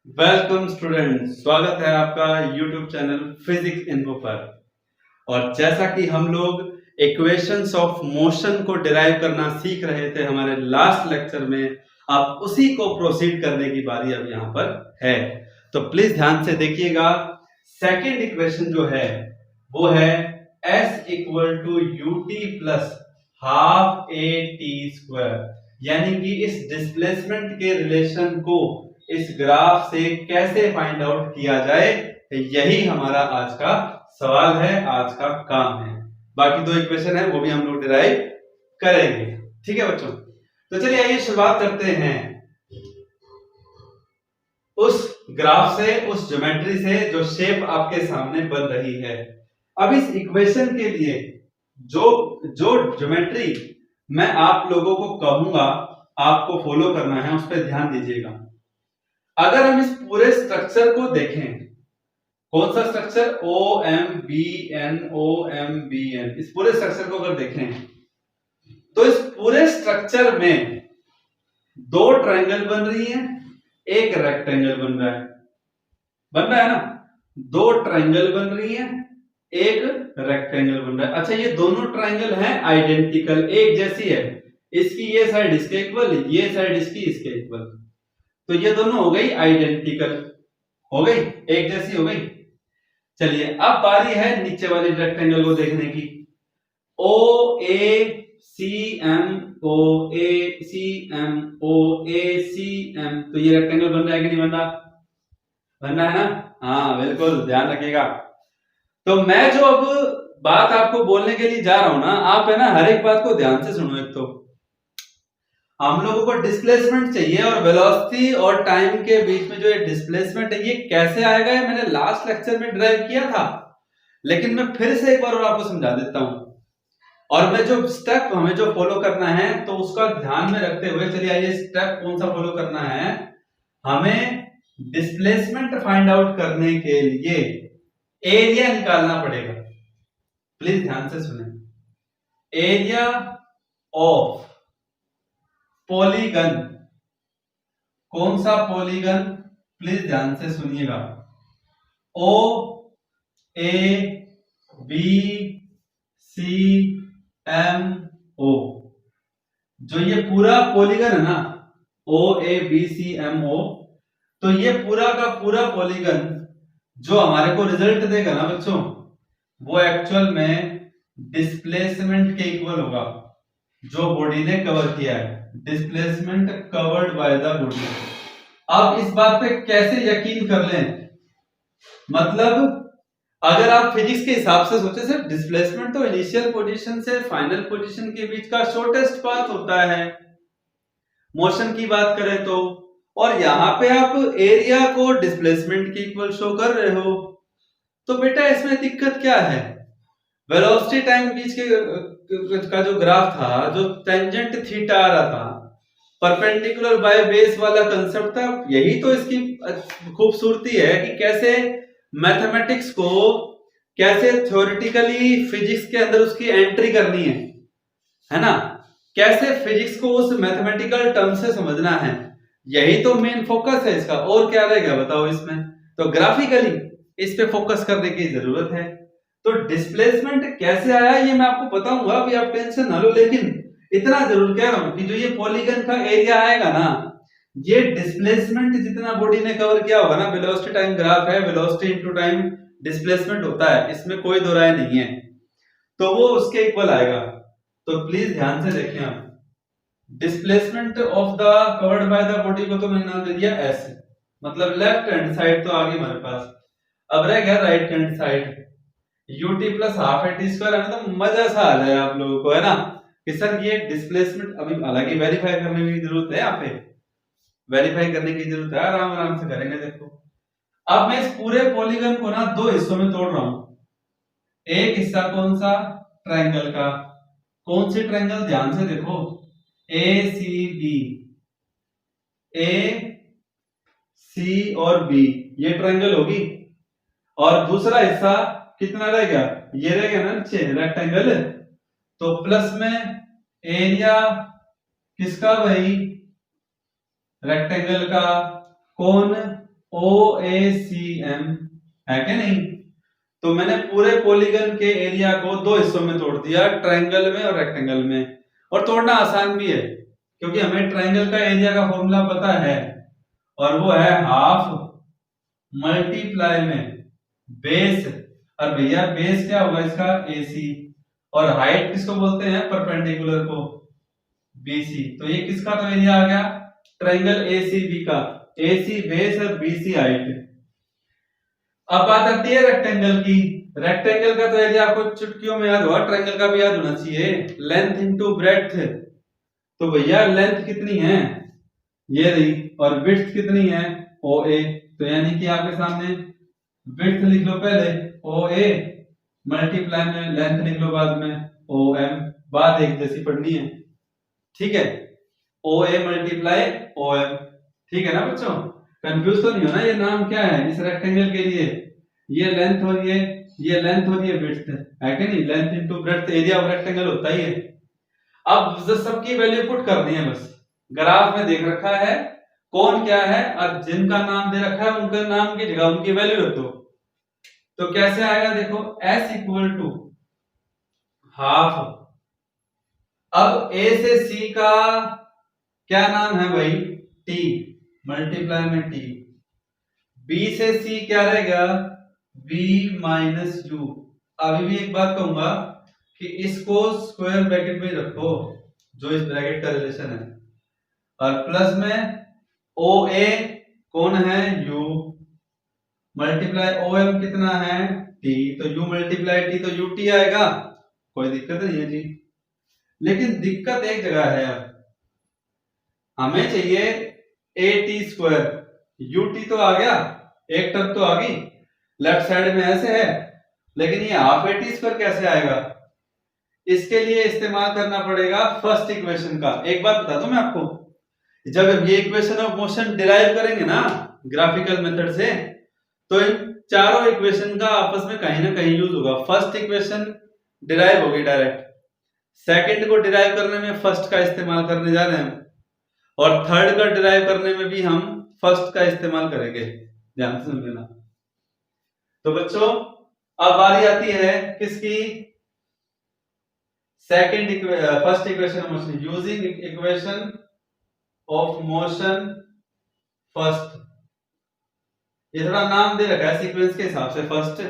Welcome student, स्वागत है आपका यूट्यूब चैनल फिजिक्स इन्फो पर। और जैसा कि हम लोग इक्वेशंस ऑफ मोशन को डिराइव करना सीख रहे थे हमारे लास्ट लेक्चर में, अब उसी को प्रोसीड करने की बारी अब यहाँ पर है। तो प्लीज ध्यान से देखिएगा। सेकेंड इक्वेशन जो है वो है S equal to ut plus half A T square, यानी कि इस डिस्प्लेसमेंट के रिलेशन को इस ग्राफ से कैसे फाइंड आउट किया जाए, यही हमारा आज का सवाल है, आज का काम है। बाकी दो इक्वेशन है वो भी हम लोग डिराइव करेंगे। ठीक है बच्चों, तो चलिए आइए शुरुआत करते हैं उस ग्राफ से, उस ज्योमेट्री से जो शेप आपके सामने बन रही है। अब इस इक्वेशन के लिए जो ज्योमेट्री मैं आप लोगों को कहूंगा आपको फॉलो करना है, उस पर ध्यान दीजिएगा। अगर हम इस पूरे स्ट्रक्चर को देखें, कौन सा structure, O M B N, इस पूरे स्ट्रक्चर को अगर देखें तो इस पूरे स्ट्रक्चर में दो ट्रायंगल बन रही हैं, एक रेक्टेंगल बन रहा है ना। दो ट्रायंगल बन रही हैं, एक रेक्टेंगल बन रहा है। अच्छा, ये दोनों ट्रायंगल हैं आइडेंटिकल, एक जैसी है। इसकी ये साइड इसके इक्वल, ये साइड इसकी इसके इक्वल, तो ये दोनों हो गई आइडेंटिकल, हो गई, एक जैसी हो गई। चलिए अब बारी है नीचे वाले रेक्टेंगल को देखने की। ओ ए सी एम, ओ ए सी एम, ओ ए सी एम, तो ये रेक्टेंगल बन रहा है कि नहीं बन रहा? बन रहा है ना? हाँ बिल्कुल, ध्यान रखिएगा। तो मैं जो अब बात आपको बोलने के लिए जा रहा हूं ना, आप है ना हर एक बात को ध्यान से सुनो। एक तो हम लोगों को डिस्प्लेसमेंट चाहिए, और वेलोसिटी और टाइम के बीच में जो ये डिस्प्लेसमेंट है ये कैसे आएगा, ये मैंने लास्ट लेक्चर में ड्राइव किया था, लेकिन मैं फिर से एक बार और आपको समझा देता हूं। और मैं जो स्टेप हमें जो फॉलो करना है तो उसका ध्यान में रखते हुए चलिए आइए स्टेप कौन सा फॉलो करना है। हमें डिस्प्लेसमेंट फाइंड आउट करने के लिए एरिया निकालना पड़ेगा। प्लीज ध्यान से सुने। एरिया ऑफ पॉलीगन, कौन सा पॉलीगन, प्लीज ध्यान से सुनिएगा। ओ A B C M O, जो ये पूरा पॉलीगन है ना, ओ A B C M O, तो ये पूरा का पूरा पॉलीगन जो हमारे को रिजल्ट देगा ना बच्चों, वो एक्चुअल में डिस्प्लेसमेंट के इक्वल होगा जो बॉडी ने कवर किया है। Displacement covered by the body. अब इस बात पे कैसे यकीन कर लें, मतलब अगर आप फिजिक्स के हिसाब से सोचे, सिर्फ डिस्प्लेसमेंट तो इनिशियल पोजीशन से फाइनल पोजीशन के बीच का शॉर्टेस्ट पाथ होता है मोशन की बात करें तो, और यहां पे आप एरिया को डिस्प्लेसमेंट के इक्वल शो कर रहे हो, तो बेटा इसमें दिक्कत क्या है? वेलोसिटी टाइम बीच के का जो ग्राफ था, जो टेंजेंट थीटा आ रहा था, परपेंडिकुलर बाय बेस वाला कंसेप्ट था, यही तो इसकी खूबसूरती है कि कैसे मैथमेटिक्स को, कैसे थ्योरेटिकली फिजिक्स के अंदर उसकी एंट्री करनी है ना, कैसे फिजिक्स को उस मैथमेटिकल टर्म से समझना है, यही तो मेन फोकस है इसका। और क्या रहेगा बताओ इसमें? तो ग्राफिकली इस पे फोकस करने की जरूरत है। तो डिस्प्लेसमेंट कैसे आया ये मैं आपको बताऊंगा, अभी आप टेंशन ना लो, लेकिन इतना जरूर कह रहा हूं कि जो ये पॉलीगन का एरिया आएगा ना, ये डिस्प्लेसमेंट जितना बॉडी ने कवर किया होगा ना, वेलोसिटी टाइम ग्राफ है, वेलोसिटी इनटू टाइम डिस्प्लेसमेंट होता है, इसमें कोई दो राय नहीं है, तो वो उसके इक्वल आएगा। तो प्लीज ध्यान से देखें आप, displacement of the covered by the body को तो मैंने नाम दे दिया एस, मतलब लेफ्ट हैंड साइड तो आगे हमारे पास, अब रह गया right hand side, ut plus half A T square है। तो मजा सा आ जाए आप लोगों को, है ना, कि सर ये डिस्प्लेसमेंट, अभी हालांकि वेरीफाई करने की जरूरत है, यहाँ पे वेरीफाई करने की जरूरत है, आराम आराम से करेंगे। देखो अब मैं इस पूरे पॉलीगन को ना दो हिस्सों में तोड़ रहा हूं। एक हिस्सा कौन सा, ट्रायंगल का, कौन सी ट्रायंगल, ध्यान से देखो, ए सी बी, ए सी और बी, ये ट्रायंगल होगी। और दूसरा हिस्सा कितना रह गया, ये रह गया ना नीचे रेक्टेंगल, तो प्लस में एरिया किसका भाई, रेक्टेंगल का, कौन, OACM है कि नहीं? तो मैंने पूरे पॉलीगन के एरिया को दो हिस्सों में तोड़ दिया, ट्रायंगल में और रेक्टेंगल में। और तोड़ना आसान भी है क्योंकि हमें ट्रायंगल का एरिया का फॉर्मूला पता है और वो है हाफ मल्टीप्लाई में बेस। और भैया बेस क्या होगा इसका? AC। और हाइट किसको बोलते हैं? परपेंडिकुलर को, BC। तो ये किसका तो एरिया आ गया? ट्रायंगल ACB का। AC बेस और BC हाइट। अब बात आती है रेक्टेंगल की। रेक्टेंगल का तो एरिया आपको चुटकियों में याद होगा, ट्रायंगल का भी याद होना चाहिए, लेंथ इनटू ब्रेड्थ। तो भैया लेंथ कितनी है? ये रही। और विड्थ कितनी है? OA। तो यानी कि आपके सामने विड्थ लिख लो पहले OA, मल्टीप्लाई में लेंथ लिख लो बाद में OM। बात एक जैसी पढ़नी है, ठीक है? OA मल्टीप्लाई OM, ठीक है ना बच्चों? कंफ्यूज तो नहीं होना, ये नाम क्या है इस रेक्टेंगल के लिए? ये लेंथ हो रही है, ये लेंथ हो रही है, विड्थ है कि नहीं? Length into breadth area of rectangle होता ही है। अब सबकी वैल्यू पुट करनी है बस। ग्राफ में देख रखा है कौन क्या है और जिनका नाम दे रखा है उनके नाम की जगह उनकी वैल्यू रख दो। तो कैसे आएगा देखो, S इक्वल टू हाफ। अब A से C का क्या नाम है भाई? T, मल्टीप्लाई में T। B से C क्या रहेगा? B minus U। अभी भी एक बात कहूंगा कि इसको स्क्वायर ब्रैकेट में रखो जो इस ब्रैकेट का रिलेशन है, और प्लस में OA कौन है? U मल्टीप्लाई OM कितना है? T। तो U मल्टीप्लाई T तो UT आएगा, कोई दिक्कत नहीं है जी। लेकिन दिक्कत एक जगह है, हमें चाहिए AT स्क्वायर। UT तो आ गया, एक टर्म तो आ गई लेफ्ट साइड में ऐसे है, लेकिन ये हाफ AT स्क्वायर कैसे आएगा? इसके लिए इस्तेमाल करना पड़ेगा फर्स्ट इक्वेशन का। एक बात बता दूं मैं आपको, जब ये इक्वेशन ऑफ मोशन डिराइव करेंगे ना ग्राफिकल मेथड से, तो इन चारों इक्वेशन का आपस में कहीं ना कहीं यूज होगा। फर्स्ट इक्वेशन डिराइव होगी डायरेक्ट, सेकंड को डिराइव करने में फर्स्ट का इस्तेमाल करने जा रहे हैं, और थर्ड का डिराइव करने में भी हम फर्स्ट का इस्तेमाल करेंगे, ध्यान से समझना। तो बच्चों अब बारी आती है किसकी? First equation of motion using equation of motion first. ये थोड़ा नाम दे रखा है सीक्वेंस के हिसाब से फर्स्ट,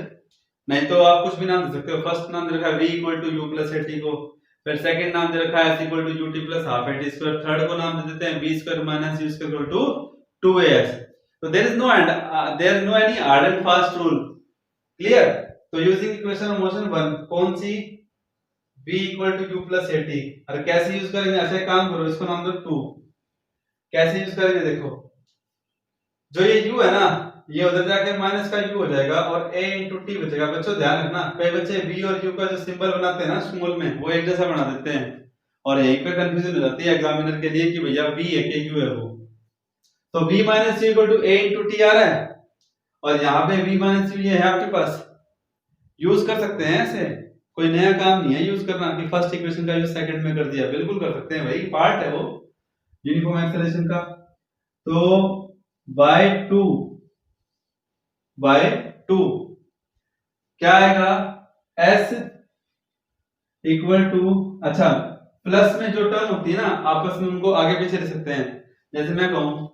नहीं तो आप कुछ भी नाम दे सकते हो। फर्स्ट नाम दे रखा है v equal to u plus AT को, फिर सेकंड नाम दे रखा है s equal to ut plus half AT square, third को नाम दे देते हैं b square minus u square equal to 2as। तो there is no any hard and fast rule, clear? तो यूजिंग इक्वेशन ऑफ मोशन 1 कौन सी? v equal to u plus AT। और कैसे यूज करेंगे? ऐसे काम करो, इसको नाम दो 2। कैसे यूज करेंगे देखो, जो ये u है ना, ये उधर जाके माइनस का u हो जाएगा और a इंटू टी बचेगा। बच्चों ध्यान रखना, कई बच्चे v और u का जो सिंबल बनाते हैं ना स्मॉल में, वो एक जैसा बना देते हैं और यहीं पे कंफ्यूजन हो जाती है एग्जामिनर के लिए कि भैया v है कि u है वो। तो v minus u equal to a into T आ रहा है, और यहाँ पे v माइनस u ये है आपके पास, यूज कर सकते हैं ऐसे, कोई नया काम नहीं है यूज करना कि फर्स्ट इक्वेशन का यूज सेकंड में कर दिया, बिल्कुल कर सकते हैं भाई, पार्ट है वो यूनिफॉर्म एक्सेलरेशन का। तो बाय 2 क्या आएगा? S इक्वल टू, अच्छा प्लस में जो टर्म होती है ना आपस में उनको आगे पीछे ले सकते हैं। जैसे मैं कहूं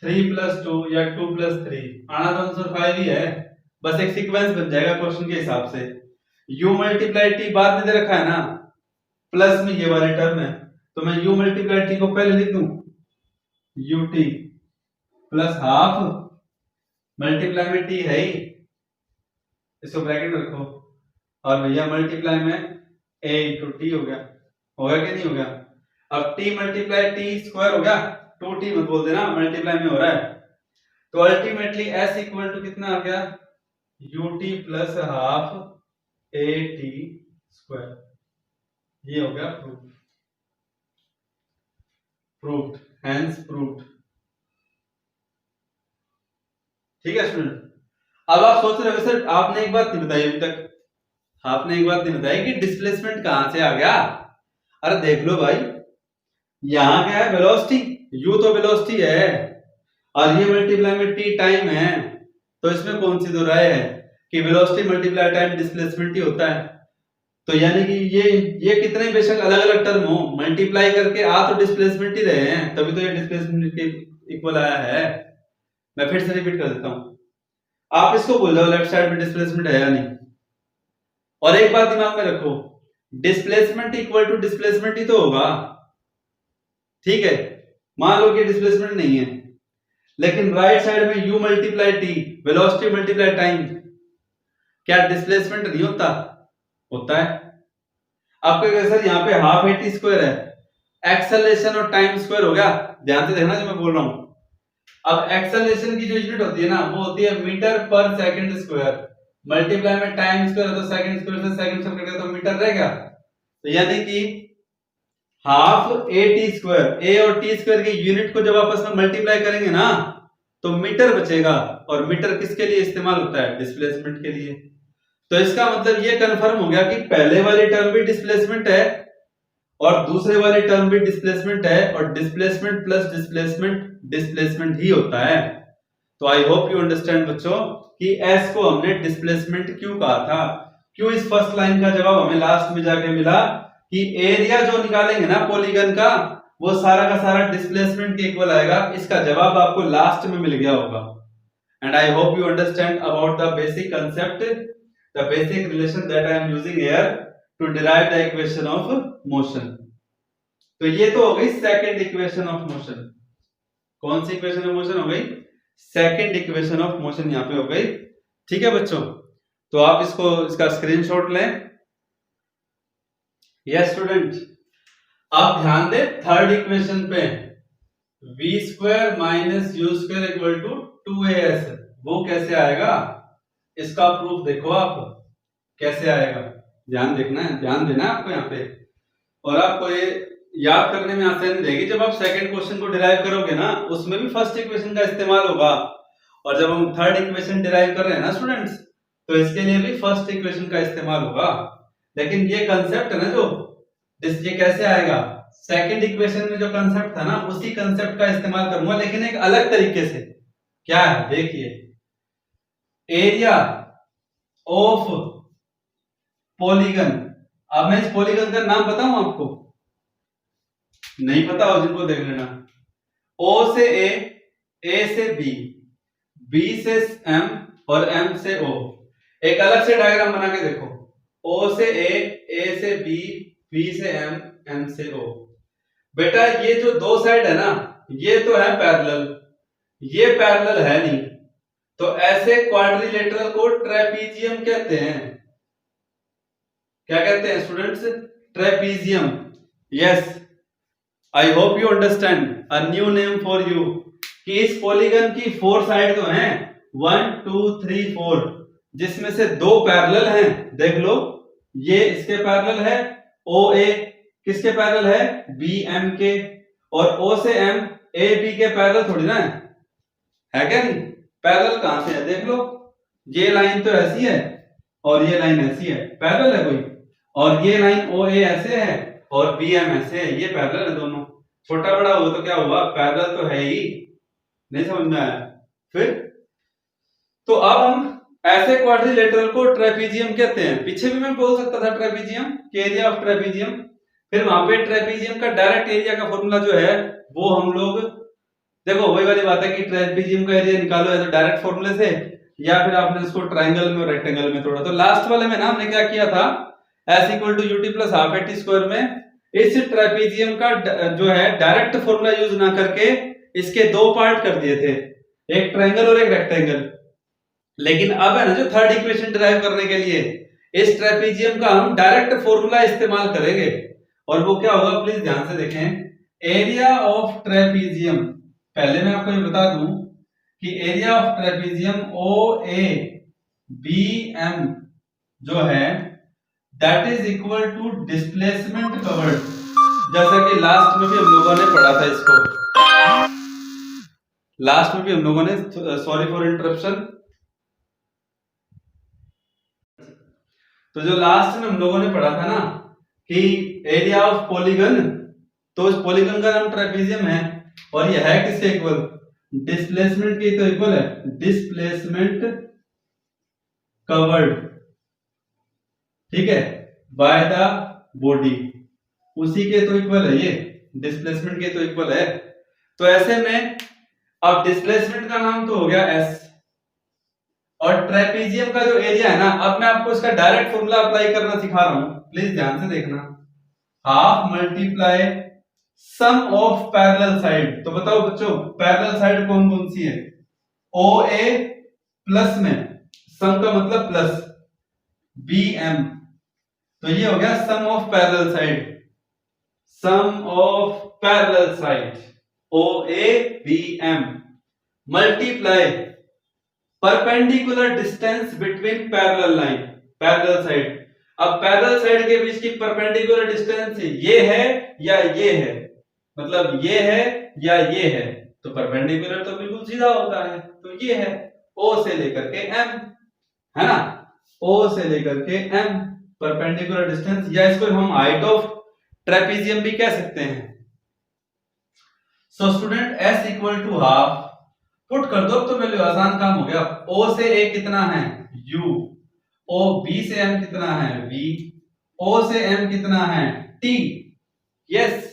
3 प्लस 2 या 2 प्लस 3, आना तो आंसर 5 ही है, बस एक सीक्वेंस बन जाएगा क्वेश्चन के हिसाब से। u मल्टीप्लाई t बाद में दे रखा है ना, प्लस में ये वाली टर्म है, तो मैं u मल्टीप्लाई t को पहले लिख दूं ut प्लस हाफ मल्टीप्लाई में t है ही, इसको ब्रैकेट में रखो, और भैया मल्टीप्लाई में a इंटू टी हो गया कि नहीं हो गया? अब t मल्टीप्लाई टी स्क्वायर हो गया, 2t मत बोल देना, मल्टीप्लाई में हो रहा है। तो अल्टीमेटली s इक्वल टू कितना आ गया? ut plus half at square. ये हो गया प्रूव्ड, हेंस प्रूव्ड। ठीक है स्टूडेंट, अब आप सोच रहे हो सर आपने एक बात नहीं बताई अभी तक, आपने एक बात नहीं बताई कि डिस्प्लेसमेंट कहां से आ गया। अरे देख लो भाई, यहां क्या है? वेलोसिटी, u तो वेलोसिटी है, और ये मल्टीप्लाई में टी टाइम है, तो इसमें कौन सी दो राय है कि वेलोसिटी मल्टीप्लाई टाइम डिस्प्लेसमेंट ही होता है। तो यानी कि ये कितने बेशक अलग अलग टर्म हो, मल्टीप्लाई करके आ तो डिस्प्लेसमेंट ही रहे हैं, तभी तो ये डिस्प्लेसमेंट के इक्वल आया है। मैं फिर से रिपीट कर देता हूं, आप इसको बोल रहे हो लेफ्ट साइड में डिस्प्लेसमेंट है या नहीं। और एक बात दिमाग में रखो, डिस्प्लेसमेंट इक्वल टू डिस्प्लेसमेंट ही तो होगा, ठीक है। मान लो कि डिस्प्लेसमेंट नहीं है, लेकिन राइट साइड में u multiply T, velocity multiply time, क्या डिस्प्लेसमेंट नहीं होता? होता है। आपको सर यहाँ पे हाफ ए टी स्क्वायर है, एक्सेलरेशन और टाइम स्क्वायर हो गया, ध्यान से देखना जो मैं बोल रहा हूं। अब एक्सेलरेशन की जो यूनिट होती है ना, वो होती है मीटर पर सेकंड स्क्वायर, मल्टीप्लाई में टाइम स्क्वायर, तो सेकंड स्क्वायर से सेकंड स्क्वायर करेगा तो मीटर रहेगा। तो यानी कि हाफ ए टी स्क्वायर, ए और टी स्क्वायर की यूनिट को जब आपस में मल्टीप्लाई करेंगे ना, तो मीटर बचेगा, और मीटर किसके लिए इस्तेमाल होता है? डिस्प्लेसमेंट के लिए। तो इसका मतलब ये कंफर्म हो गया कि पहले वाली टर्म भी डिस्प्लेसमेंट है और दूसरे वाली टर्म भी डिस्प्लेसमेंट है, और डिस्प्लेसमेंट प्लस डिस्प्लेसमेंट डिस्प्लेसमेंट ही होता है। तो आई होप यू अंडरस्टैंड बच्चों कि एस को हमने डिस्प्लेसमेंट क्यों कहा था। क्यों? इस फर्स्ट लाइन का जवाब हमें लास्ट में जाके मिला कि एरिया जो निकालेंगे ना पॉलीगन का, वो सारा का सारा डिस्प्लेसमेंट के इक्वल आएगा। इसका जवाब आपको लास्ट में मिल गया होगा। And I hope you understand about the basic concept, the basic relation that I am using here to derive the equation of motion. तो ये तो हो गई सेकंड इक्वेशन ऑफ मोशन। कौन सी इक्वेशन ऑफ मोशन हो गई? सेकंड इक्वेशन ऑफ मोशन यहां पे हो गई। ठीक है बच्चों, तो आप इसका स्क्रीनशॉट लें। यस स्टूडेंट, आप ध्यान दें थर्ड इक्वेशन पे, v square minus U square equal to 2as, वो कैसे आएगा? इसका प्रूफ देखो आप कैसे आएगा, ध्यान देखना है, ध्यान देना है आपको यहाँ पे। और आपको ये याद करने में आसानी रहेगी, जब आप सेकंड क्वेश्चन को डिराइव करोगे ना, उसमें भी फर्स्ट इक्वेशन का इस्तेमाल होगा, और जब हम थर्ड इक्वेशन डिराइव कर रहे हैं ना स्टूडेंट्स, तो इसके लिए भी फर्स्ट इक्वेशन का इस्तेमाल होगा। लेकिन ये कंसेप्ट है ना जो, ये कैसे आएगा? सेकंड इक्वेशन में जो कंसेप्ट था ना, उसी कंसेप्ट का इस्तेमाल करूंगा, लेकिन एक अलग तरीके से। क्या है? देखिए, एरिया ऑफ पॉलीगन। अब मैं इस पॉलीगन का नाम बताऊं आपको? नहीं पता हो जिनको देख लेना। O से A से B से M और M से O। एक अलग से डायग्राम बना के देखो, O से A से B से M से O। बेटा ये जो दो साइड है ना, ये तो है पैरेलल, ये पैरेलल है नहीं, तो ऐसे क्वाड्रिलेटरल को ट्रेपीजियम कहते हैं। क्या कहते हैं students? Trapezium. Yes, I hope you understand, a new name for you, कि इस पॉलीगन की 4 साइड तो हैं, 1 2 3 4, जिसमें से 2 पैरेलल हैं। देख लो, ये इसके पैरेलल है, OA किसके पैरेलल है? BM के। और O से M AB के पैरेलल थोड़ी ना है क्या? नहीं, पैरेलल कहां से है? देख लो, ये लाइन तो ऐसी है और ये लाइन ऐसी है, पैरेलल है कोई। और ये लाइन OA ऐसे है और BM ऐसे है, ये पैरेलल है दोनों। छोटा बड़ा हो तो क्या हुआ? पैरेलल तो है ही। नहीं समझ में आया? फिर तो अब हम ऐसे क्वाड्रिलेटरल को ट्रेपीजियम कहते हैं। पीछे भी मैं बोल सकता था ट्रेपीजियम, एरिया ऑफ ट्रेपीजियम। फिर वहां पे ट्रेपीजियम का डायरेक्ट एरिया का फॉर्मूला जो है, वो हम लोग देखो, वही वाली बात है कि ट्रेपीजियम का एरिया निकालो या तो डायरेक्ट फॉर्मूले से, या फिर आपने इसको ट्रायंगल में और रेक्टेंगल में तोड़ा। तो लास्ट वाले में ना हमने क्या किया था, S equal to UT plus half A T square में इस ट्रेपीजियम का जो है डायरेक्ट फॉर्मूला यूज ना करके इसके 2 पार्ट कर दिए थे, एक ट्रायंगल और एक रेक्टेंगल। लेकिन अब है ना जो थर्ड इक्वेशन डिराइव करने के लिए इस ट्रेपीजियम का हम डायरेक्ट फॉर्मूला इस्तेमाल करेंगे, और वो क्या होगा? प्लीज ध्यान से देखें। एरिया ऑफ ट्रेपीजियम, पहले मैं आपको ये बता दूं कि एरिया ऑफ ट्रेपीजियम OABM जो है that is equal to displacement covered. जैसा कि लास्ट में भी हम लोगों ने पढ़ा था इसको, लास्ट में भी हम लोगों ने, सॉरी फॉर इंटरप्शन, तो जो लास्ट में हम लोगों ने पढ़ा था ना कि एरिया ऑफ पॉलीगन, तो उस पॉलीगन का नाम ट्रेपीजियम है, और यह है किसके इक्वल? डिस्प्लेसमेंट के तो इक्वल है डिस्प्लेसमेंट कवर्ड, ठीक है, बाय द बॉडी, उसी के तो इक्वल है ये, डिस्प्लेसमेंट के तो इक्वल है। तो ऐसे में अब डिस्प्लेसमेंट का नाम तो हो गया एस, और ट्रेपेजियम का जो एरिया है ना, अब मैं आपको इसका डायरेक्ट फॉर्मूला अप्लाई करना सिखा रहा हूं, प्लीज ध्यान से देखना। Half multiply sum of parallel side, तो बताओ बच्चों पैरेलल साइड कौन कौन सी है? ओ ए प्लस में सम का मतलब प्लस बी एम, तो ये हो गया sum of parallel side, sum of parallel side O A B M multiply perpendicular distance between parallel line, parallel side. अब पैरेलल साइड के बीच की परपेंडिकुलर डिस्टेंस ये है या ये है, मतलब ये है या ये है, तो परपेंडिकुलर तो बिल्कुल सीधा होता है, तो ये है O से लेकर के M, है ना, O से लेकर के M परपेंडिकुलर डिस्टेंस, या इसको हम हाइट ऑफ ट्रेपेजियम भी कह सकते हैं। So student S equal to half, put कर दो तो वैल्यू, आसान काम हो गया। O से A कितना है U, O B से M कितना है V, O से M कितना है T। यस,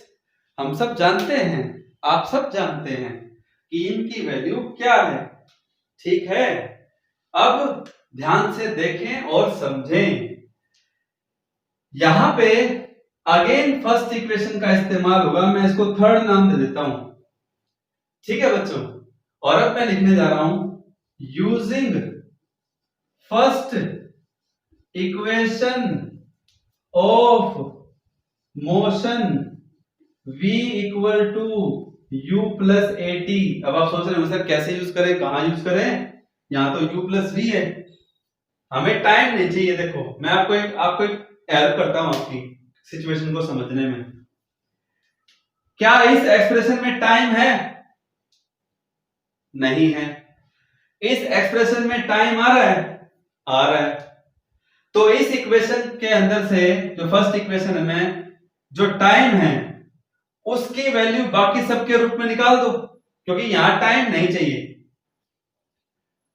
हम सब जानते हैं, आप सब जानते हैं कि इनकी वैल्यू क्या है, ठीक है। अब ध्यान से देखें और समझें, यहां पे अगेन फर्स्ट इक्वेशन का इस्तेमाल होगा, मैं इसको थर्ड नाम दे देता हूं, ठीक है बच्चों। और अब मैं लिखने जा रहा हूं using first equation of motion v equal to u plus A T. अब आप सोच रहे हो सर कैसे यूज करें, कहां यूज करें, यहां तो u प्लस v है, हमें टाइम नहीं चाहिए। देखो मैं आपको एक हेल्प करता हूं आपकी सिचुएशन को समझने में। क्या इस एक्सप्रेशन में टाइम है? नहीं है। इस एक्सप्रेशन में टाइम आ रहा है? आ रहा है। तो इस इक्वेशन के अंदर से जो फर्स्ट इक्वेशन में जो टाइम है उसकी वैल्यू बाकी सबके रूप में निकाल दो, क्योंकि यहां टाइम नहीं चाहिए।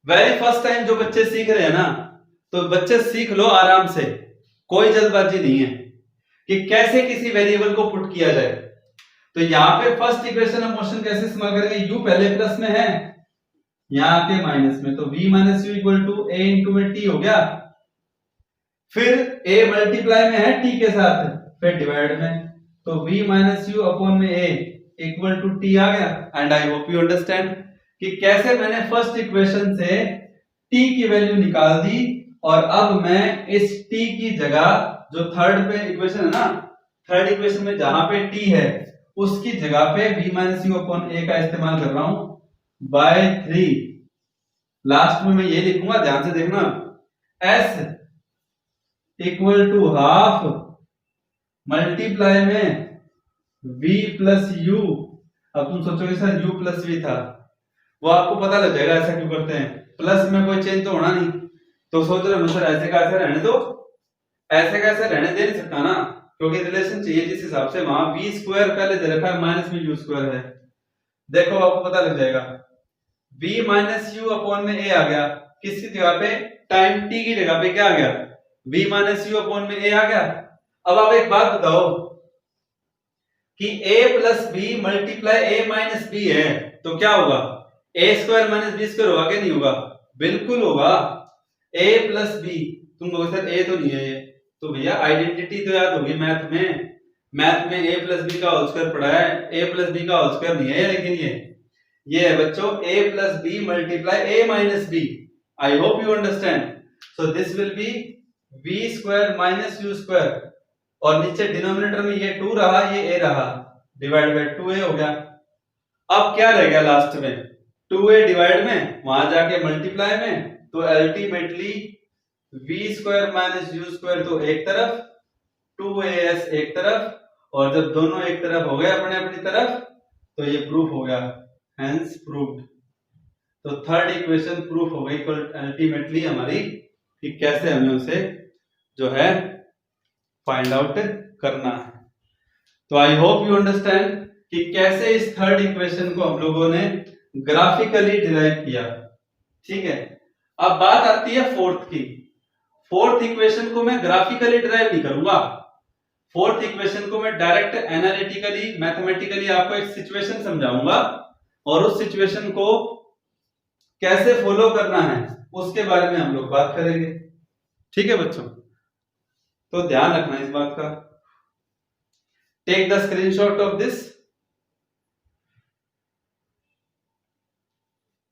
वेरी फर्स्ट टाइम जो बच्चे सीख रहे हैं ना, तो बच्चे सीख लो आराम से, कोई जल्दबाजी नहीं है कि कैसे किसी वेरिएबल को पुट किया जाए। तो यहां पे फर्स्ट इक्वेशन ऑफ मोशन कैसे इस्तेमाल करेंगे, u पहले प्लस में है, यहां पे माइनस में, तो v minus U equal to a into में t हो गया। फिर a मल्टीप्लाई में है t के साथ, फिर डिवाइड में, तो v माइनस यू अपॉन में a इक्वल टू t आ गया। And I hope you understand कि कैसे मैंने फर्स्ट इक्वेशन से t की वैल्यू निकाल दी, और अब मैं इस t की जगह जो थर्ड पे इक्वेशन है ना, थर्ड इक्वेशन में जहां पे t है उसकी जगह पे v minus U upon a का इस्तेमाल कर रहा हूं बाय 3। लास्ट में मैं ये लिखूंगा, ध्यान से देखना, s equal to half multiply में v प्लस यू। अब तुम सोचोगे सर u प्लस v था, वो आपको पता लग जाएगा ऐसा क्यों करते हैं, प्लस में कोई चेंज तो होना नहीं, तो सोच रहे हो सर ऐसे कैसे रहने दो, ऐसे कैसे रहने दे नहीं सकता ना, क्योंकि रिलेशन चाहिए जिस हिसाब से वहां v स्क्वायर पहले दे रखा है, माइनस में u स्क्वायर है। देखो आपको पता लग जाएगा, v माइनस यू अपॉन में a आ गया, किसकी जगह पे, टाइम t की जगह पे क्या आ गया, v माइनस यू अपॉन में a आ गया। अब आप एक बात बताओ कि a plus B multiply a minus B है, तो क्या होगा, a square minus B square होगा कि नहीं होगा, बिल्कुल होगा। a प्लस बी, तुम कहोगे सर a तो नहीं है ये, तो भैया आइडेंटिटी तो याद होगी मैथ में, मैथ में a प्लस बी का होल स्क्वायर पढ़ा है, a प्लस बी का होल स्क्वायर नहीं है, लेकिन ये है बच्चों a plus B multiply a minus B. I hope you understand. So this will be v square minus U square, और नीचे डिनोमिनेटर में ये 2 रहा, ये a रहा, डिवाइड बाय 2a हो गया। अब क्या रह गया लास्ट में, 2a डिवाइड में, वहां जाके मल्टीप्लाई में, तो ultimately v square minus U square तो एक तरफ, 2as एक तरफ, और जब दोनों एक तरफ हो गए अपने अपनी तरफ, तो ये प्रूफ हो गया, हेंस प्रूव्ड। तो थर्ड इक्वेशन प्रूफ हो गई अल्टीमेटली हमारी, कि कैसे हमें उसे जो है फाइंड आउट करना है। तो आई होप यू अंडरस्टैंड कि कैसे इस थर्ड इक्वेशन को हम लोगों ने ग्राफिकली डिराइव किया। ठीक है, अब बात आती है फोर्थ की। फोर्थ इक्वेशन को मैं ग्राफिकली डिराइव नहीं करूंगा, फोर्थ इक्वेशन को मैं डायरेक्ट एनालिटिकली मैथमेटिकली आपको एक सिचुएशन समझाऊंगा और उस सिचुएशन को कैसे फॉलो करना है उसके बारे में हम लोग बात करेंगे। ठीक है बच्चों, तो ध्यान रखना इस बात का। Take the screenshot of this.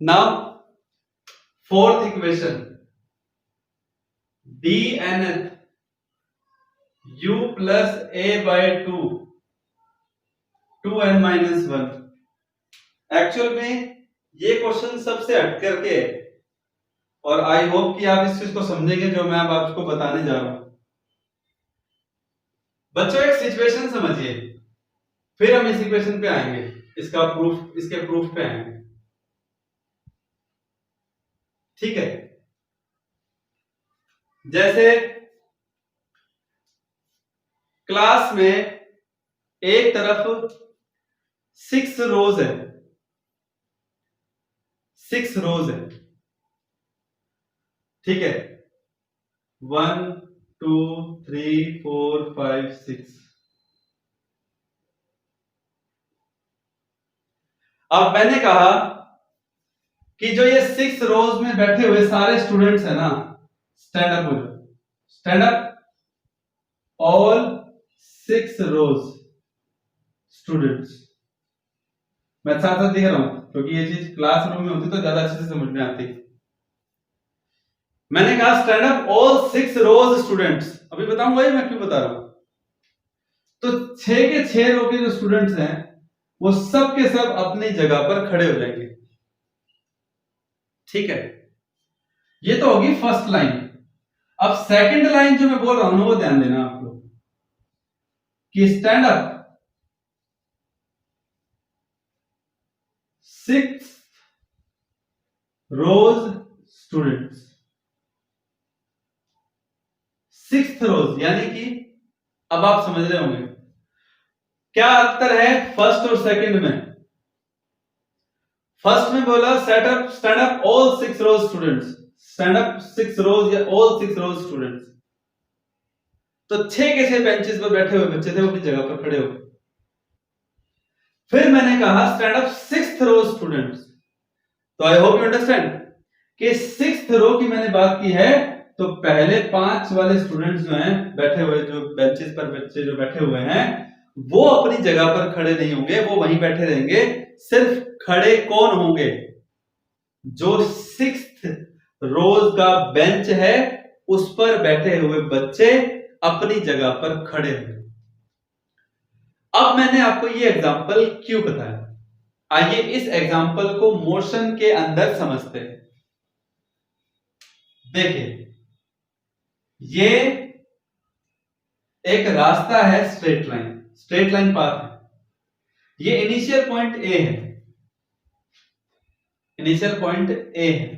Now fourth equation, dnth u plus a by 2n minus 1। Actual में ये क्वेश्चन सबसे हट करके है और आई होप कि आप इस चीज को समझेंगे जो मैं अब आपको बताने जा रहा हूं। बच्चों एक सिचुएशन समझिए, फिर हम इस इक्वेशन पे आएंगे, इसका प्रूफ, इसके प्रूफ पे आएंगे। ठीक है, जैसे क्लास में एक तरफ 6 रोज है, 6 रोज है। ठीक है, 1 2 3 4 5 6। अब मैंने कहा कि जो ये 6 रोज में बैठे हुए सारे स्टूडेंट्स हैं ना, स्टैंड अप हो जाओ, स्टैंड अप ऑल 6 रोज स्टूडेंट्स। मैं साथ साथ दिख रहा हूं क्योंकि ये चीज क्लासरूम में होती तो ज्यादा अच्छे से समझ में आती। मैंने कहा स्टैंड अप ऑल 6 रोज स्टूडेंट्स, अभी बताऊंगा ये मैं क्यों बता रहा हूं। तो 6 के 6 रो के जो स्टूडेंट्स हैं वो सब के सब अपनी जगह पर खड़े हो जाएंगे। ठीक है, ये तो होगी फर्स्ट लाइन। अब सेकंड लाइन जो मैं बोल रहा हूं ना वो ध्यान देना आप लोग कि स्टैंड अप 6 रोज स्टूडेंट्स। 6th रोज यानी कि अब आप समझ रहे होंगे क्या अंतर है फर्स्ट और सेकंड में। फर्स्ट में बोला सेटअप स्टैंड अप ऑल 6 रोज स्टूडेंट्स, स्टैंड अप 6 रोज या ऑल 6 रोज स्टूडेंट्स। तो 6 के 6 बेंचेस पर बैठे हुए बच्चे थे वो अपनी जगह पर खड़े हो। फिर मैंने कहा स्टैंड अप 6th रो स्टूडेंट्स। तो आई होप यू अंडरस्टैंड कि 6th रो की मैंने बात की है, तो पहले 5 वाले स्टूडेंट्स जो हैं बैठे हुए, जो बेंचेस पर बच्चे जो बैठे हुए हैं वो अपनी जगह पर खड़े नहीं होंगे, वो वहीं बैठे रहेंगे। सिर्फ खड़े कौन होंगे? जो 6th रोज का बेंच है उस पर बैठे हुए बच्चे अपनी जगह पर खड़े होंगे। अब मैंने आपको ये एग्जांपल क्यों बताया, आइए इस एग्जांपल को मोशन के अंदर समझते हैं। देखिए ये एक रास्ता है, स्ट्रेट लाइन पाथ है। ये इनिशियल पॉइंट ए है, इनिशियल पॉइंट ए है।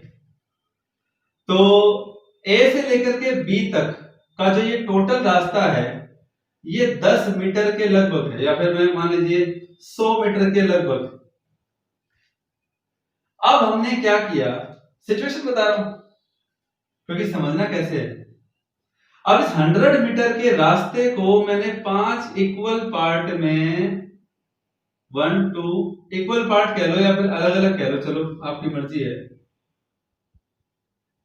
तो ए से लेकर के बी तक का जो ये टोटल रास्ता है ये 10 मीटर के लगभग है, या फिर मैं मान लीजिए 100 मीटर के लगभग। अब हमने क्या किया, सिचुएशन बता रहा हूं क्योंकि समझना कैसे है। अब इस 100 मीटर के रास्ते को मैंने 5 इक्वल पार्ट में 1 2 इक्वल पार्ट कह लो या फिर अलग अलग कह लो, चलो आपकी मर्जी है।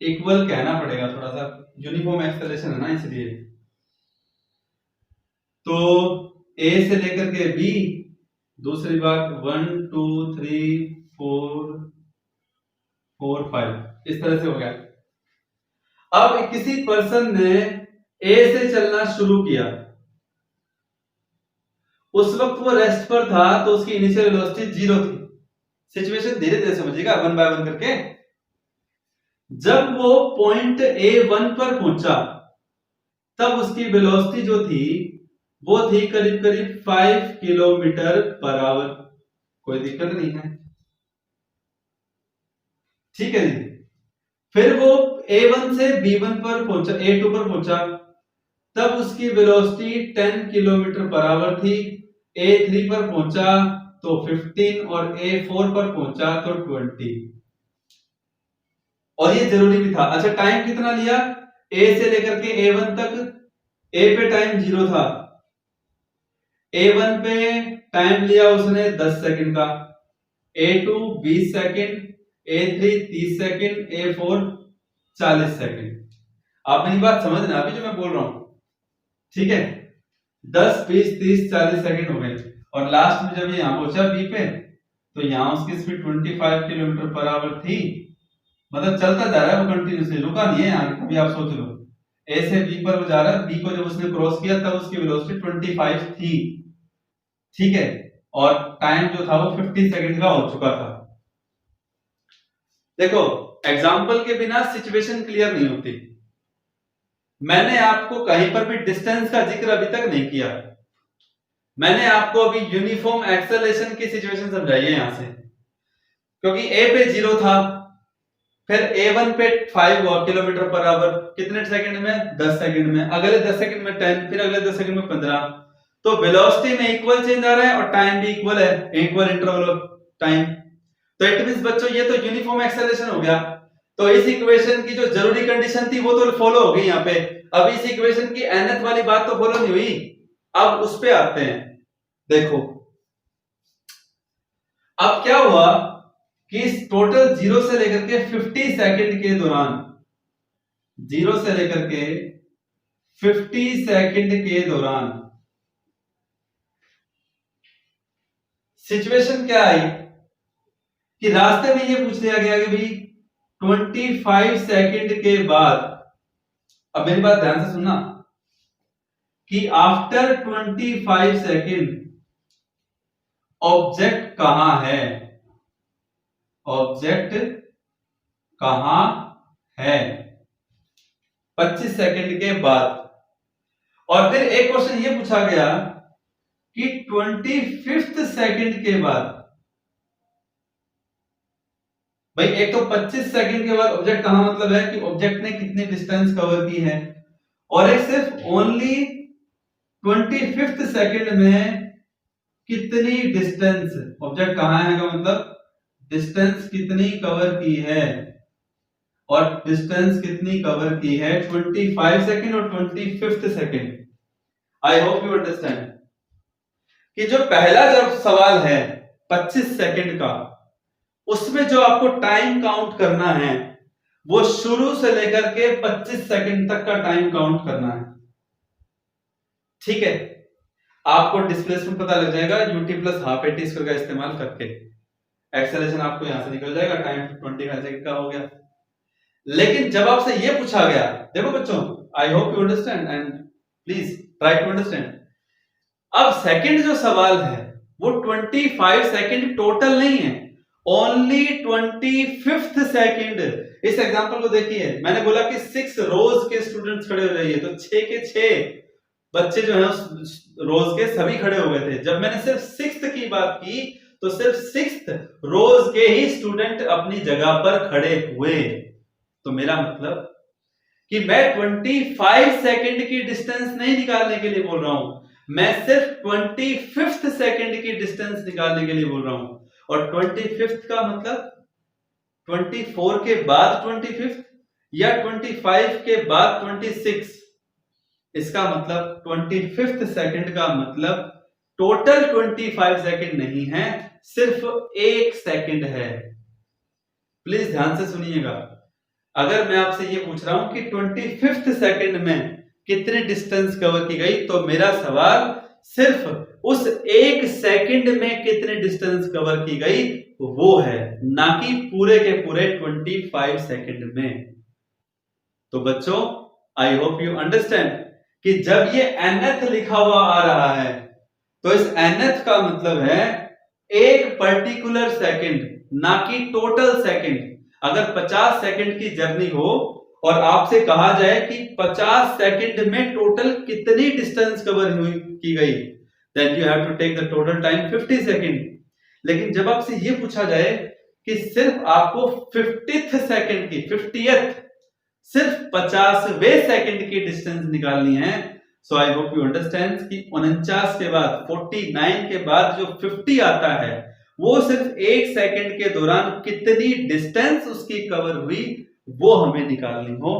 इक्वल कहना पड़ेगा, थोड़ा सा यूनिफॉर्म एक्सेलरेशन है ना इसलिए। तो ए से लेकर के बी, दूसरी बात 1 2 3 4 4 5 इस तरह से हो गया। अब किसी पर्सन ने ए से चलना शुरू किया, उस वक्त वो रेस्ट पर था तो उसकी इनिशियल वेलोसिटी 0 थी। सिचुएशन धीरे धीरे समझिएगा 1 बाय 1 करके। जब वो पॉइंट A1 पर पहुंचा तब उसकी वेलोसिटी जो थी वो थी करीब करीब 5 किलोमीटर पर आवर। कोई दिक्कत नहीं है, ठीक है जी। फिर वो A1 से B1 पर पहुंचा, A2 पर पहुंचा, तब उसकी वेलोसिटी 10 किलोमीटर पर आवर थी। A3 पर पहुंचा तो 15 और A4 पर पहुंचा तो 20। और ये जरूरी भी था। अच्छा टाइम कितना लिया, A से लेकर के A1 तक। A पे टाइम 0 था, A1 पे टाइम लिया उसने 10 सेकंड का, A2 20 second, A3 30 second, A4 40 second. आप मेरी बात समझना अभी जो मैं बोल रहा हूं, ठीक है। 10 20 30 40 सेकंड हो गए और लास्ट में जब ये यहां पहुंचा बी पे तो यहां उसकी स्पीड 25 किलोमीटर पर आवर थी। मतलब चलता जा रहा है वो कंटिन्यूसली, रुका नहीं है यहाँ। अभी आप सोच लो ए से बी पर वो जा रहा है, बी को जब उसने क्रॉस किया तब उसकी वेलोसिटी 25 थी, ठीक है। और टाइम जो था वो 50 सेकंड का हो चुका था। देखो एग्जाम्पल के बिना सिचुएशन क्लियर नहीं होती। मैंने आपको कहीं पर भी डिस्टेंस का जिक्र अभी तक नहीं किया। मैंने आपको अभी यूनिफॉर्म एक्सेलरेशन की सिचुएशन समझाई है यहां से, क्योंकि ए पे 0 था, फिर A1 पे 5 किलोमीटर पर आवर कितने सेकंड में, 10 सेकंड में, अगले 10 सेकंड में 10, फिर अगले 10 सेकंड में 15। तो वेलोसिटी में इक्वल चेंज आ रहा है और टाइम भी इक्वल है, इक्वल इंटरवल ऑफ टाइम। तो इट मींस बच्चों ये तो यूनिफॉर्म एक्सेलरेशन हो गया। तो इस इक्वेशन की जो जरूरी कंडीशन थी वो तो फॉलो हो गई यहाँ पे। अब इस इक्वेशन की nth वाली बात तो फॉलो नहीं हुई। अब उस पे आते हैं। देखो अब क्या हुआ कि इस टोटल 0 से लेकर के 50 सेकंड के दौरान, 0 से लेकर के 50 सेकंड के दौरान सिचुएशन क्या आई कि रास्ते में ये पूछ लिया गया कि भाई 25 सेकंड के बाद, अब मेरी बात ध्यान से सुनना, कि आफ्टर 25 सेकंड ऑब्जेक्ट कहां है, ऑब्जेक्ट कहां है 25 सेकंड के बाद। और फिर एक क्वेश्चन ये पूछा गया कि 25th सेकंड के बाद, भाई एक तो 25 सेकंड के बाद ऑब्जेक्ट कहां मतलब है कि ऑब्जेक्ट ने कितनी डिस्टेंस कवर की है, और एक सिर्फ ओनली 25th सेकंड में कितनी डिस्टेंस ऑब्जेक्ट कहां है का मतलब डिस्टेंस कितनी कवर की है, और डिस्टेंस कितनी कवर की है 25 सेकंड और 25th second. I hope you understand कि जो पहला जब सवाल है 25 सेकंड का, उसमें जो आपको टाइम काउंट करना है वो शुरू से लेकर के 25 सेकंड तक का टाइम काउंट करना है, ठीक है। आपको डिस्प्लेसमेंट पता लग जाएगा ut plus half AT square का इस्तेमाल करके। एक्सेलरेशन आपको यहां से निकल जाएगा, टाइम 25 सेकंड का हो गया। लेकिन जब आपसे यह पूछा गया, देखो बच्चों I hope you understand and please try to understand. अब सेकंड जो सवाल है वो 25 सेकंड टोटल नहीं है, ओनली 25th सेकंड। इस एग्जांपल को देखिए, मैंने बोला कि 6 रोज के स्टूडेंट्स खड़े हो जाइए, तो 6 के 6 बच्चे जो है उस रोज के सभी खड़े हो गए थे। जब मैंने सिर्फ 6th की बात की तो सिर्फ 6th रोज के ही स्टूडेंट अपनी जगह पर खड़े हुए। तो मेरा मतलब कि मैं 25 सेकंड की डिस्टेंस नहीं निकालने के लिए बोल रहा हूं, मैं सिर्फ 25th सेकंड की डिस्टेंस निकालने के लिए बोल रहा हूं। और 25th का मतलब 24 के बाद 25th या 25 के बाद 26। इसका मतलब 25th सेकंड का मतलब टोटल 25 सेकंड नहीं है, सिर्फ 1 सेकंड है। प्लीज ध्यान से सुनिएगा। अगर मैं आपसे ये पूछ रहा हूं कि 25th सेकंड में कितनी डिस्टेंस कवर की गई, तो मेरा सवाल सिर्फ उस 1 सेकंड में कितनी डिस्टेंस कवर की गई वो है, ना कि पूरे के पूरे 25 सेकंड में। तो बच्चों आई होप यू अंडरस्टैंड कि जब ये nth लिखा हुआ आ रहा है तो इस nth का मतलब है एक पर्टिकुलर सेकंड, ना कि टोटल सेकंड। अगर 50 सेकंड की जर्नी हो और आपसे कहा जाए कि 50 सेकंड में टोटल कितनी डिस्टेंस कवर हुई की गई, then you have to take the total time 50 second. लेकिन जब आपसे यह पूछा जाए कि सिर्फ आपको 50th सेकंड की 50th सिर्फ 50वें सेकंड की डिस्टेंस निकालनी है, सो आई होप यू अंडरस्टैंड कि 49 के बाद 49 के बाद जो 50 आता है वो सिर्फ 1 सेकंड के दौरान कितनी डिस्टेंस उसकी कवर हुई वो हमें निकालनी हो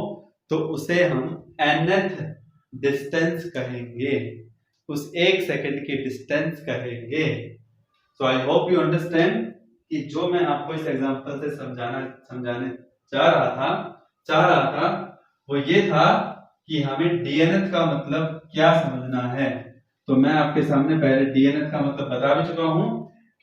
तो उसे हम nth डिस्टेंस कहेंगे, उस 1 सेकंड की डिस्टेंस कहेंगे। सो आई होप यू अंडरस्टैंड कि जो मैं आपको इस एग्जांपल से समझाने चाह रहा था वो ये था कि हमें डीएनएथ का मतलब क्या समझना है। तो मैं आपके सामने पहले डीएनएथ का मतलब बता भी चुका हूं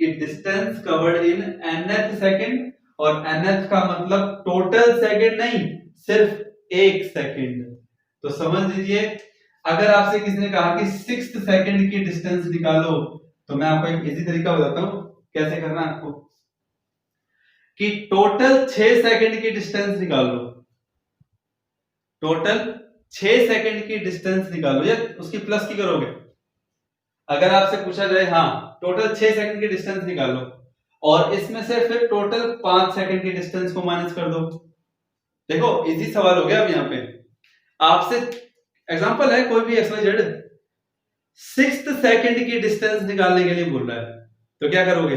कि distance covered in nth second, और nth का मतलब टोटल सेकंड नहीं, सिर्फ 1 सेकंड। तो समझ लीजिए अगर आपसे किसी ने कहा कि 6th सेकंड की डिस्टेंस निकालो तो मैं आपको एक इजी तरीका बताता हूं कैसे करना है आपको, कि टोटल 6 सेकंड की डिस्टेंस निकालो, टोटल 6 सेकंड की डिस्टेंस निकालो या उसकी प्लस की करोगे। अगर आपसे पूछा जाए हाँ टोटल 6 सेकंड की डिस्टेंस निकालो और इसमें से फिर टोटल 5 सेकंड की डिस्टेंस को माइनस कर दो। देखो इजी सवाल हो गया। अब यहाँ पे आपसे एग्जांपल है कोई भी XYZ 6th सेकंड की डिस्टेंस निकालने के लिए बोल रहा है तो क्या करोगे,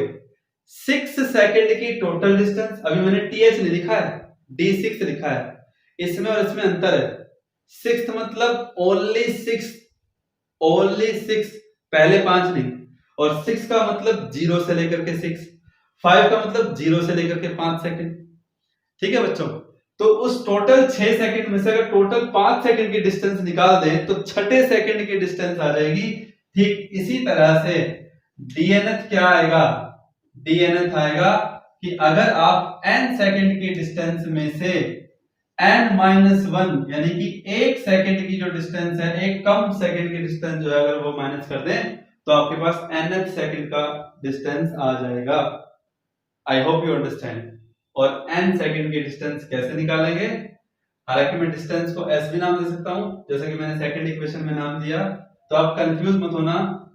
6 सेकंड की टोटल डिस्टेंस, अभी मैंने TH नहीं लिखा है D6 लिखा है, इसमें और इसमें अंतर है। 6th मतलब ओनली 6 पहले 5 नहीं, और 6 का मतलब 0 से लेकर के 6, 5 का मतलब 0 से लेकर के 5 सेकंड। ठीक है बच्चों, तो उस टोटल 6 सेकंड में से अगर टोटल 5 सेकंड की डिस्टेंस निकाल दें तो छठे सेकंड की डिस्टेंस आ जाएगी। ठीक इसी तरह से डीएनएथ क्या आएगा, डीएनएथ आएगा कि अगर आप n सेकंड की डिस्टेंस में से n-1 यानी कि 1 सेकंड की जो डिस्टेंस है, एक कम सेकंड की डिस्टेंस जो है अगर वो माइनस कर दें तो आपके पास nth सेकंड का डिस्टेंस आ जाएगा। आई होप यू अंडरस्टैंड। और n सेकंड की डिस्टेंस कैसे निकालेंगे, हालांकि मैं डिस्टेंस को s भी नाम दे सकता हूं जैसे कि मैंने सेकंड इक्वेशन में नाम दिया, तो आप कंफ्यूज मत होना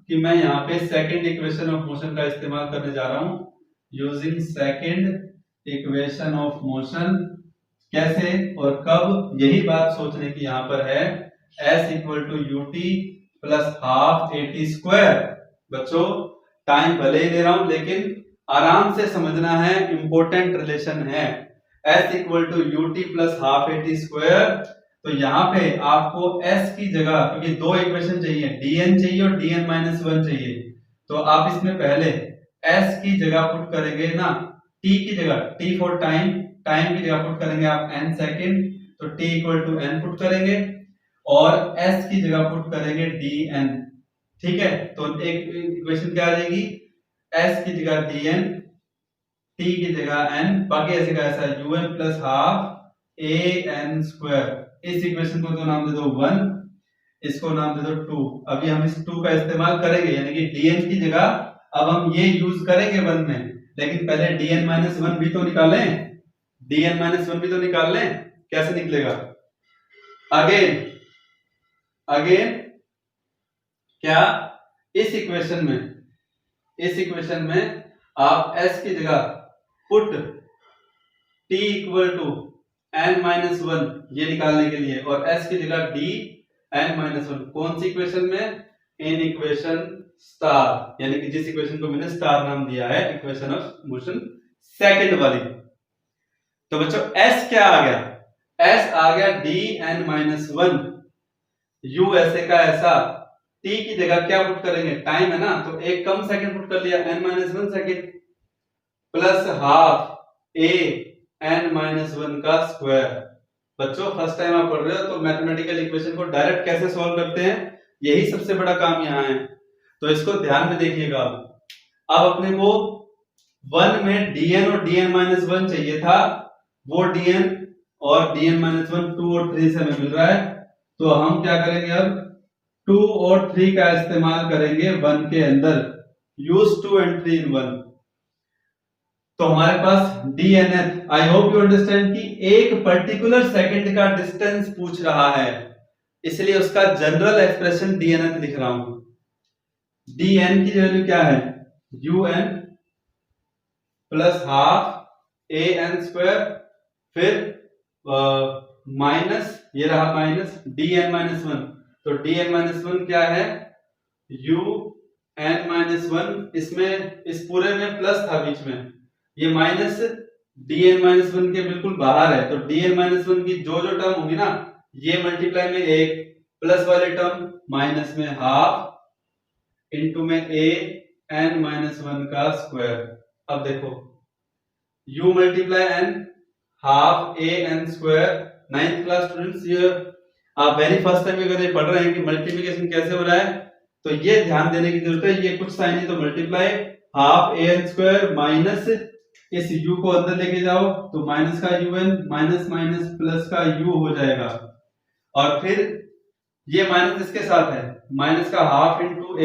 कि मैं यहाँ पे सेकंड इक्वेशन ऑफ मोशन का इस्तेमाल करने जा रहा हूं, using second equation of motion. कैसे और कब, यही बात सोचने की यहाँ पर है। s equal to ut plus half at square. बच्चों टाइम भले ही ले रहा हूं लेकिन आराम से समझना है, इंपॉर्टेंट रिलेशन है। s equal to ut plus half at square, तो यहाँ पे आपको s की जगह, क्योंकि दो इक्वेशन चाहिए, dn चाहिए और dn-1 चाहिए, तो आप इसमें पहले s की जगह पुट करेंगे ना, t की जगह, t फॉर टाइम, टाइम की जगह पुट करेंगे आप n सेकंड, तो t equal to n put करेंगे और s की जगह पुट करेंगे dn। ठीक है, तो एक इक्वेशन क्या आ जाएगी, s की जगह dn, t की जगह n, बाकी ऐसे का ऐसा un plus half an square. इस इक्वेशन को तो नाम दे दो 1, इसको नाम दे दो 2। अभी हम इस 2 का इस्तेमाल करेंगे यानी कि dn की जगह अब हम ये यूज करेंगे 1 में, लेकिन पहले dn-1 भी तो निकालें, dn-1 भी तो निकाल लें। कैसे निकलेगा, अगेन क्या, इस इक्वेशन में आप s की जगह put t equal to n-1 ये निकालने के लिए, और s की जगह dn-1। कौन सी इक्वेशन में, इन इक्वेशन स्टार, यानी कि जिस इक्वेशन को मैंने स्टार नाम दिया है, इक्वेशन ऑफ मोशन सेकंड वाली। तो बच्चों s क्या आ गया, s आ गया dn-1, u ऐसे का ऐसा, t की जगह क्या पुट करेंगे, टाइम है ना, तो एक कम सेकंड पुट कर लिया n-1 second, plus half a n-1 का स्क्वायर। बच्चों फर्स्ट टाइम आप पढ़ रहे हो तो मैथमेटिकल इक्वेशन को डायरेक्ट कैसे सॉल्व करते हैं, यही सबसे बड़ा काम यहाँ है, तो इसको ध्यान में देखिएगा। अब अपने को 1 में dn और dn-1 चाहिए था, वो dn और dn-1 2 और 3 से हमें मिल रहा है, तो हम क्या करेंगे, अब 2 और 3 का इस्तेमाल करेंगे 1 के अंदर, यूज 2 and 3 in 1। तो हमारे पास dnth, I hope you understand कि एक पर्टिकुलर सेकंड का डिस्टेंस पूछ रहा है, इसलिए उसका जनरल एक्सप्रेशन dnth लिख रहा हूं। dn की वैल्यू क्या है, un plus half an square, फिर माइनस, ये रहा माइनस dn-1, तो dn-1 क्या है, un-1, इसमें इस पूरे में प्लस था बीच में, ये माइनस dn-1 के बिल्कुल बाहर है, तो dn-1 की जो जो टर्म होगी ना, ये मल्टीप्लाई में 1, प्लस वाले टर्म माइनस में हाफ, इनटू में an-1 का स्क्वायर। अब देखो u multiply n, half an square. 9th class students, ये आप वेरी फर्स्ट टाइम अगर ये पढ़ रहे हैं कि मल्टीप्लिकेशन कैसे हो रहा है, तो ये ध्यान देने की जरूरत है। ये कुछ साइन है तो multiply half an square minus इस u को अंदर लेके जाओ तो माइनस का un माइनस माइनस प्लस का u हो जाएगा, और फिर ये माइनस इसके साथ है, माइनस का हाफ इंटू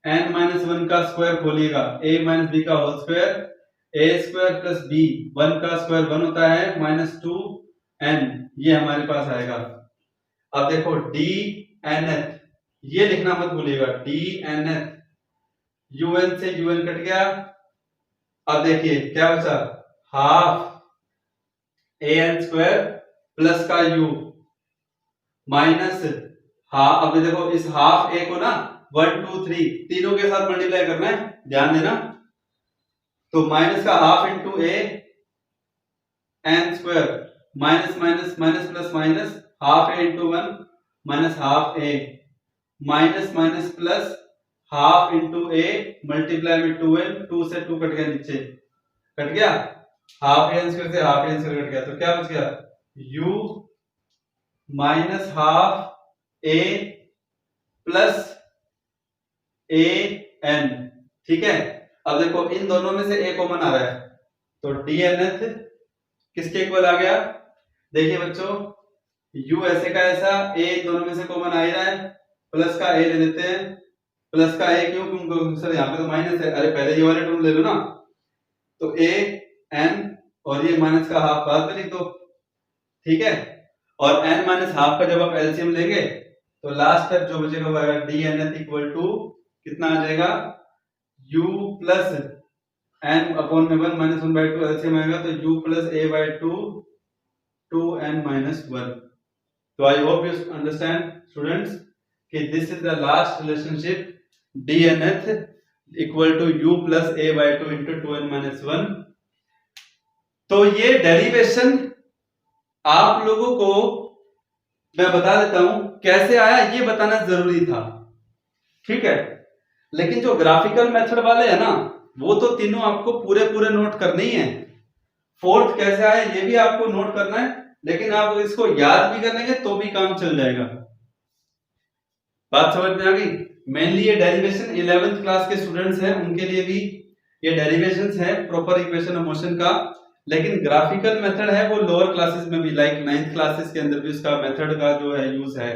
an-1 का स्क्वायर खोलिएगा, a माइनस b का whole square, a square plus b, 1 का स्क्वायर 1 होता है, माइनस 2n, ये हमारे पास आएगा। अब देखो dnth, ये लिखना मत भूलिएगा, dnth, un से un कट गया। अब देखिए क्या बचा, हाफ an स्क्वायर प्लस का u माइनस अब देखो इस हाफ a को ना 1 2 3 तीनों के साथ मल्टीप्लाई करना है, ध्यान देना। तो माइनस का half into a n square minus minus minus plus minus, half a into 1 minus half a, minus minus plus half into a multiply में 2n, 2 से 2 कट गया, नीचे कट गया, हाफ a स्क्वायर से हाफ a स्क्वायर कट गया, तो क्या बच गया, u minus half a plus a n। ठीक है, अब देखो इन दोनों में से a कॉमन आ रहा है, तो dnth किसके इक्वल आ गया, देखिए बच्चों, u ऐसे का ऐसा, a इन दोनों में से कॉमन आ ही रहा है, प्लस का a ले लेते हैं, प्लस का a क्यों, क्योंकि सर यहाँ पे तो माइनस है, अरे पहले ये वाले टर्म ले लो ना, तो a n और ये माइनस का हाफ बाद में लिख दो। ठीक है, और n माइनस हाफ का जब आप एलसीएम लेंगे तो लास्ट स्टेप जो बचेगा वो आएगा dnth इक्वल टू कितना आ जाएगा, u प्लस n अपॉन में 1 माइनस 1/2 एलसीएम आएगा, तो u plus a/2 2n minus 1। तो I hope you understand students कि this is the last relationship, dnth equal to u plus a/2 into 2n minus 1। तो ये derivation आप लोगों को मैं बता देता हूं कैसे आया, ये बताना जरूरी था। ठीक है, लेकिन जो ग्राफिकल मेथड वाले हैं ना, वो तो तीनों आपको पूरे पूरे नोट करने ही है। फोर्थ कैसे आया ये भी आपको नोट करना है, लेकिन आप इसको याद भी कर लेंगे तो भी काम चल जाएगा। बात समझ में आ गई। मेनली ये डेरिवेशन 11th क्लास के स्टूडेंट्स हैं, उनके लिए भी ये डेरिवेशंस है प्रॉपर इक्वेशन ऑफ मोशन का, लेकिन ग्राफिकल मेथड है वो लोअर क्लासेस में भी, लाइक 9th क्लासेस के अंदर भी उसका मेथड का जो है यूज है।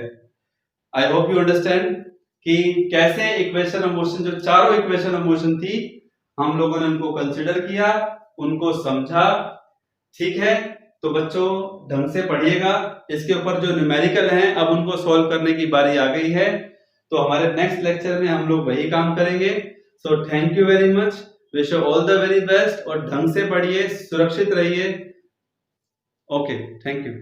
आई होप यू अंडरस्टैंड कि कैसे इक्वेशन ऑफ मोशन, जो चारों इक्वेशन ऑफ मोशन थी, हम लोगों ने उनको कंसिडर किया, उनको समझा। ठीक है, तो बच्चों ढंग से पढ़िएगा। इसके ऊपर जो न्यूमेरिकल हैं अब उनको सॉल्व करने की बारी आ गई है, तो हमारे नेक्स्ट लेक्चर में हम लोग वही काम करेंगे। So thank you very much, wish you all the very best, और ढंग से पढ़िए, सुरक्षित रहिए। Okay, thank you.